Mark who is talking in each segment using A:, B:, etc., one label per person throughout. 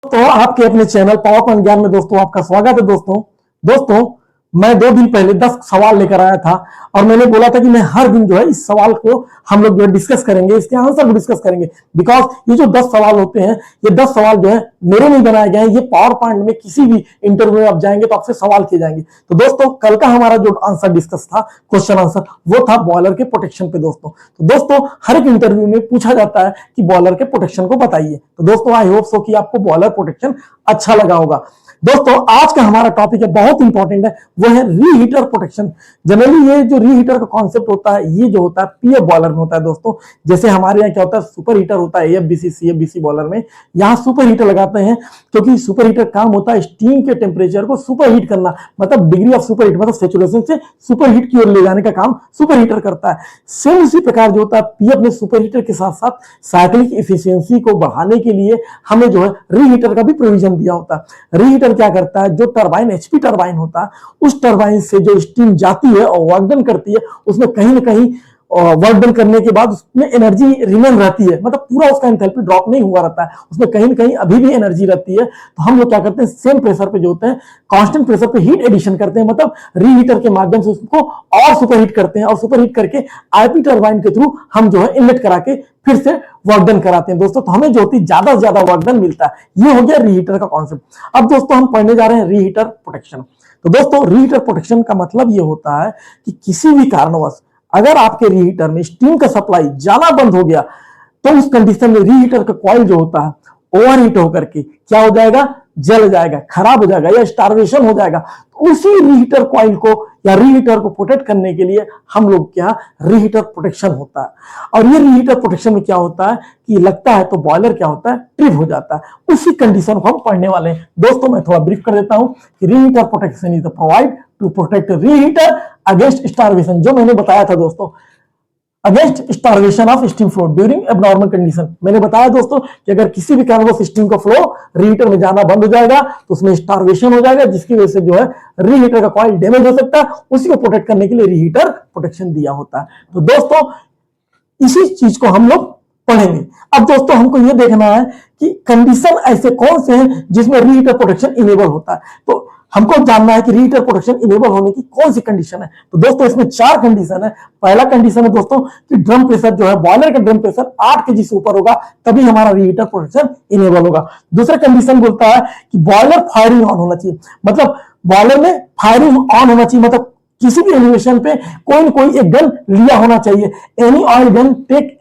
A: तो आपके अपने चैनल पावर पॉइंट ज्ञान में दोस्तों आपका स्वागत है। दोस्तों मैं 2 दिन पहले 10 सवाल लेकर आया था और मैंने बोला था कि मैं हर दिन जो है इस सवाल को हम लोग जो है डिस्कस करेंगे, इसके आंसर को डिस्कस करेंगे। बिकॉज ये जो 10 सवाल होते हैं, ये 10 सवाल जो है मेरे नहीं बनाए गए हैं, ये पावर पॉइंट में किसी भी इंटरव्यू में आप जाएंगे तो आपसे सवाल किए जाएंगे। तो दोस्तों कल का हमारा जो आंसर डिस्कस था, क्वेश्चन आंसर, वो था बॉयलर के प्रोटेक्शन पे। दोस्तों हर एक इंटरव्यू में पूछा जाता है कि बॉयलर के प्रोटेक्शन को बताइए। तो दोस्तों आई होप सो कि आपको बॉयलर प्रोटेक्शन अच्छा लगा होगा। दोस्तों आज का हमारा टॉपिक है, बहुत इंपॉर्टेंट है, वो है रीहीटर प्रोटेक्शन। जनरली ये जो रीहीटर का कॉन्सेप्ट होता है, ये जो होता है पीएफ बॉयलर में होता है। दोस्तों जैसे हमारे यहाँ क्या होता है, सुपर हीटर होता है एएफबीसी सीएफबीसी बॉयलर में, यहाँ सुपर हीटर लगाते हैं क्योंकि सुपर हीटर काम होता है स्टीम के टेम्परेचर को सुपर हीट करना, मतलब डिग्री ऑफ सुपर हीट, मतलब सैचुरेशन से सुपर हीट की ओर ले जाने का काम सुपर हीटर करता है। सेम उसी प्रकार जो होता है पीएफ में सुपर हीटर के साथ साथ साइक्लिक एफिशिएंसी को बढ़ाने के लिए हमें जो है रीहीटर का भी प्रोविजन दिया होता है। रीहीटर क्या करता है, जो टरबाइन एचपी टरबाइन होता है, उस टरबाइन से जो स्टीम जाती है और वर्क डन करती है, उसमें कहीं ना कहीं वर्क डन करने के बाद उसमें एनर्जी रिमेन रहती है, मतलब पूरा उसका एंथैल्पी ड्रॉप नहीं हुआ रहता है, उसमें कहीं ना कहीं अभी भी एनर्जी रहती है। तो हम लोग क्या करते हैं, सेम प्रेशर पे जो होते हैं कांस्टेंट प्रेशर पे हीट एडिशन करते हैं, मतलब रीहीटर के माध्यम से उसको और सुपर हीट करते हैं और सुपर हीट करके आईपी टरबाइन के थ्रू हम जो है इनलेट करा के फिर से वर्क डन कराते हैं। दोस्तों तो हमें जो होती ज्यादा से ज्यादा वर्क डन मिलता है। ये हो गया रीहीटर का कॉन्सेप्ट। अब दोस्तों हम पढ़ने जा रहे हैं रीहीटर प्रोटेक्शन। तो दोस्तों रीहीटर प्रोटेक्शन का मतलब ये होता है कि किसी भी कारणवश अगर आपके रीहीटर में स्टीम का सप्लाई जाना बंद हो गया तो उस कंडीशन में रीहीटर का कॉइल जो होता है ओवरहीट होकर के क्या हो जाएगा, जल जाएगा, खराब हो जाएगा या स्टार्वेशन हो जाएगा। तो उसी रीहीटर कॉइल को या रीहीटर को प्रोटेक्ट करने के लिए हम लोग क्या रीहीटर प्रोटेक्शन होता है। और ये रीहीटर प्रोटेक्शन में क्या होता है कि लगता है तो बॉयलर क्या होता है, ट्रिप हो जाता है। उसी कंडीशन को हम पढ़ने वाले हैं। दोस्तों मैं थोड़ा ब्रीफ कर देता हूं कि reheater protection is the provide to protect reheater against starvation, जो मैंने बताया था दोस्तों, against starvation of steam flow during abnormal condition. मैंने बताया दोस्तों कि अगर किसी भी कारणवश स्टीम का फ्लो रीहीटर में जाना बंद हो जाएगा तो उसमें स्टार्वेशन हो जाएगा, जिसकी वजह से जो है रीहीटर का कॉइल डैमेज हो सकता है। उसी को प्रोटेक्ट करने के लिए रीहीटर प्रोटेक्शन दिया होता है। तो दोस्तों इसी चीज को हम लोग पढ़ेंगे। अब दोस्तों हमको यह देखना है कि कंडीशन ऐसे कौन से हैं जिसमें रीहीटर प्रोटेक्शन इनेबल होता है। तो हमको जानना है कि रीहीटर प्रोटेक्शन इनेबल होने की कौन सी कंडीशन है। तो दोस्तों इसमें 4 कंडीशन है। पहला कंडीशन है दोस्तों कि ड्रम प्रेशर जो है, बॉयलर का ड्रम प्रेशर 8 kg से ऊपर होगा तभी हमारा रीहीटर प्रोटेक्शन इनेबल होगा। दूसरा कंडीशन बोलता है कि बॉयलर फायरिंग ऑन होना चाहिए, मतलब बॉयलर में फायरिंग ऑन होना चाहिए, मतलब किसी भी एलिवेशन पे कोई न कोई एक गन लिया होना चाहिए। Any oil gun take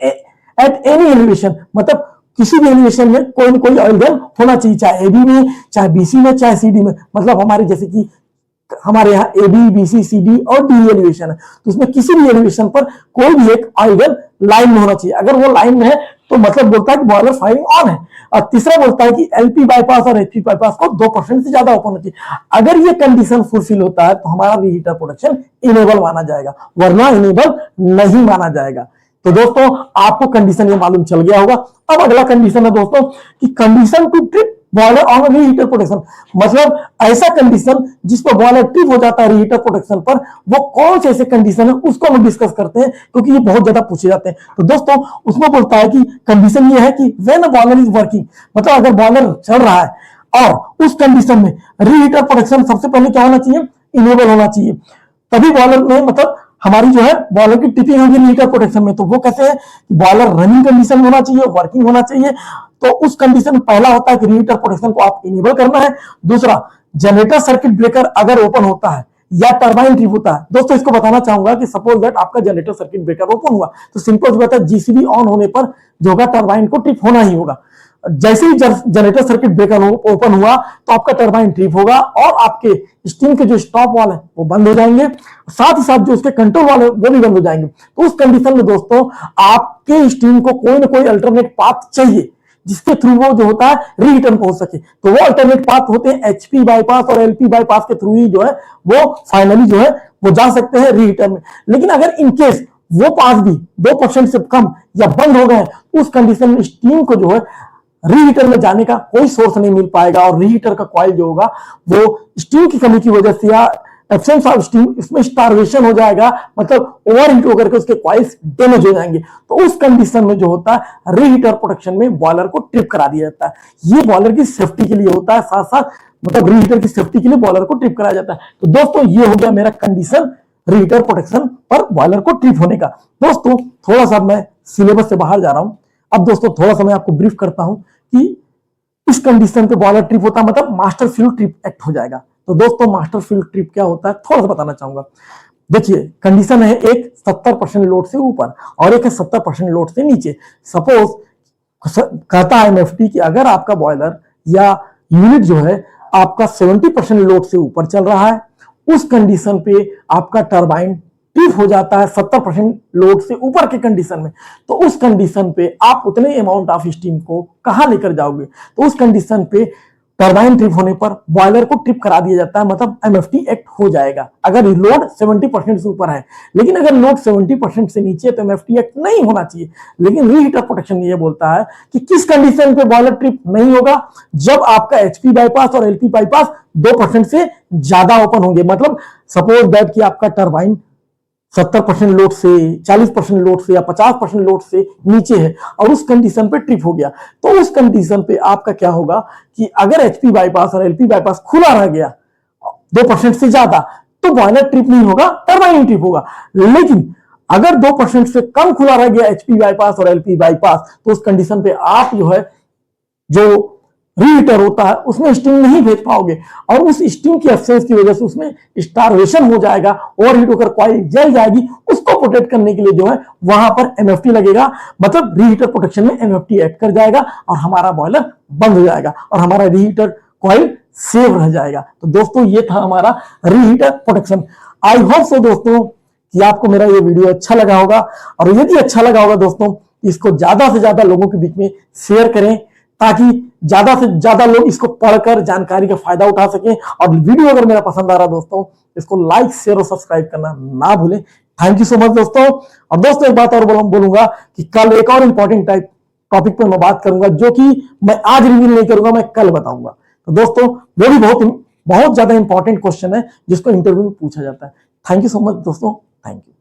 A: at any elevation, मतलब किसी भी एलिवेशन में कोई न कोई ऑयल गन होना चाहिए, चाहे एबी में, चाहे बीसी में, चाहे सीडी में। मतलब हमारे जैसे कि हमारे यहाँ एबी बीसी सीडी और डी एलिवेशन है, तो उसमें किसी भी एलिवेशन पर कोई भी एक ऑयल गन लाइन में होना चाहिए। अगर वो लाइन में है तो मतलब बोलता है कि बॉयलर फायरिंग ऑन है। और तीसरा बोलता है कि एलपी बाईपास और एचपी बाईपास को 2% से ज्यादा ओपन होना चाहिए। अगर ये कंडीशन फुलफिल होता है तो हमारा रीहीटर प्रोटेक्शन इनेबल माना जाएगा, वरना इनेबल नहीं माना जाएगा। तो दोस्तों आपको कंडीशन ये मालूम चल गया होगा। अब अगला कंडीशन है दोस्तों कि condition to trip boiler on reheater protection, मतलब ऐसा कंडीशन जिस पर बॉयलर ट्रिप हो जाता है रीहीटर प्रोटेक्शन पर, वो कौन से ऐसे कंडीशन है उसको हम डिस्कस करते हैं, क्योंकि ये बहुत ज्यादा पूछे जाते हैं। तो दोस्तों उसमें बोलता है कि कंडीशन ये है कि व्हेन बॉयलर इज वर्किंग, मतलब अगर बॉयलर चल रहा है और उस कंडीशन में रीहीटर प्रोटेक्शन सबसे पहले क्या होना चाहिए, इनेबल होना चाहिए। तभी बॉयलर में मतलब हमारी जो है बॉयलर की टिपिंग होगी रीहीटर प्रोटेक्शन में। तो वो कैसे है, बॉयलर रनिंग कंडीशन में होना चाहिए, वर्किंग होना चाहिए। तो उस कंडीशन में पहला होता है कि रीहीटर प्रोटेक्शन को आप इनेबल करना है। दूसरा, जनरेटर सर्किट ब्रेकर अगर ओपन होता है या टरबाइन ट्रिप होता है। दोस्तों इसको बताना चाहूंगा कि सपोज दैट आपका जनरेटर सर्किट ब्रेकर ओपन हुआ तो सिंपल सी बात है, जीसीबी ऑन होने पर जो होगा टरबाइन को ट्रिप होना ही होगा। जैसे ही जनरेटर सर्किट ब्रेकर ओपन हुआ तो आपका टरबाइन ट्रिप होगा और आपके स्टीम के जो स्टॉप वाल है वो बंद हो जाएंगे, साथ ही साथ जो उसके कंट्रोल वाले वो भी बंद हो जाएंगे। तो उस कंडीशन में दोस्तों आपके स्टीम को कोई ना कोई अल्टरनेट पाथ चाहिए जिसके थ्रू वो जो होता है रीहीटर पहुंच सके। तो वो अल्टरनेट पाथ होते हैं एचपी बाईपास और एलपी बाईपास के थ्रू ही जो है वो फाइनली जो है वो जा सकते हैं रीहीटर में। लेकिन अगर इनकेस वो पाथ भी 2% से कम या बंद हो गए, उस कंडीशन में स्टीम को जो है रीहीटर में जाने का कोई सोर्स नहीं मिल पाएगा और रीहीटर का कॉइल जो होगा वो स्टीम की कमी की वजह से या एब्सेंस ऑफ स्टीम, इसमें स्टारवेशन हो जाएगा, मतलब ओवर हीट होकर के उसके कॉइल्स डैमेज हो जाएंगे। तो उस कंडीशन में जो होता है रीहीटर प्रोटेक्शन में बॉयलर को ट्रिप करा दिया जाता है। ये बॉयलर की सेफ्टी के लिए होता है, साथ साथ मतलब रीहीटर की सेफ्टी के लिए बॉयलर को ट्रिप कराया जाता है। तो दोस्तों ये हो गया मेरा कंडीशन रीहीटर प्रोटेक्शन पर बॉयलर को ट्रिप होने का। दोस्तों थोड़ा सा मैं सिलेबस से बाहर जा रहा हूं। अब दोस्तों थोड़ा सा मैं आपको ब्रीफ करता हूं कि इस कंडीशन पे बॉयलर ट्रिप होता है, मतलब मास्टर फ्यूल ट्रिप एक्ट हो जाएगा। तो दोस्तों मास्टर फ्यूल ट्रिप क्या होता है थोड़ा सा बताना चाहूंगा। देखिए कंडीशन है एक 70% लोड से ऊपर और एक है 70% लोड से नीचे। सपोज कहता है एमएफटी कि अगर आपका बॉयलर या यूनिट जो है आपका 70% लोड से ऊपर चल रहा है, उस कंडीशन पे आपका टरबाइन ट्रिप हो जाता है 70% लोड से ऊपर के कंडीशन में। तो उस कंडीशन पे आप उतने अमाउंट ऑफ स्टीम को कहां लेकर जाओगे? तो उस कंडीशन पे टरबाइन ट्रिप होने पर बॉयलर को ट्रिप करा दिया जाता है, मतलब एमएफटी एक्ट हो जाएगा अगर लोड 70% से ऊपर है। लेकिन अगर लोड 70% से नीचे तो एमएफटी एक्ट नहीं होना चाहिए। लेकिन रीहीटर प्रोटेक्शन ये बोलता है कि किस कंडीशन पे बॉयलर ट्रिप नहीं होगा? जब आपका एचपी बाईपास और एलपी बाईपास 2% से ज्यादा ओपन होंगे। मतलब सपोज दैट कि आपका टरबाइन 70% लोड से, 40% लोड से या 50% लोड से नीचे है और उस कंडीशन पे ट्रिप हो गया। तो उस कंडीशन पे आपका क्या होगा कि अगर एचपी बाईपास और एलपी बाईपास खुला रह गया 2% से ज्यादा, तो बॉयलर ट्रिप नहीं होगा, टरबाइन ट्रिप होगा। लेकिन अगर 2% से कम खुला रह गया एचपी बाईपास और एलपी बाईपास, तो उस कंडीशन पे आप जो है जो रीहीटर होता है उसमें स्टीम नहीं भेज पाओगे और उस स्टीम की एब्सेंस की वजह से उसमें स्टारवेशन हो जाएगा, ओवरहीट होकर कॉइल जल जाएगी। उसको प्रोटेक्ट करने के लिए जो है वहां पर एमएफटी लगेगा, मतलब रीहीटर प्रोटेक्शन में एमएफटी एक्ट कर जाएगा और हमारा बॉयलर बंद हो जाएगा और हमारा रीहीटर कॉइल सेव रह जाएगा। तो दोस्तों ये था हमारा reheater protection. I hope so दोस्तों कि आपको मेरा ये वीडियो अच्छा लगा होगा, और यदि अच्छा लगा होगा दोस्तों इसको ज्यादा से ज्यादा लोगों के बीच में शेयर करें ताकि ज्यादा से ज्यादा लोग इसको पढ़कर जानकारी का फायदा उठा सकें। और वीडियो अगर मेरा पसंद आ रहा दोस्तों इसको लाइक शेयर और सब्सक्राइब करना ना भूलें। थैंक यू सो मच दोस्तों। और दोस्तों एक बात और बोलूंगा कि कल एक और इंपॉर्टेंट टॉपिक पर मैं बात करूंगा जो कि मैं आज रिवील नहीं करूंगा, मैं कल बताऊंगा। तो दोस्तों वो भी बहुत ज्यादा इंपॉर्टेंट क्वेश्चन है जिसको इंटरव्यू में पूछा जाता है। थैंक यू सो मच दोस्तों, थैंक यू।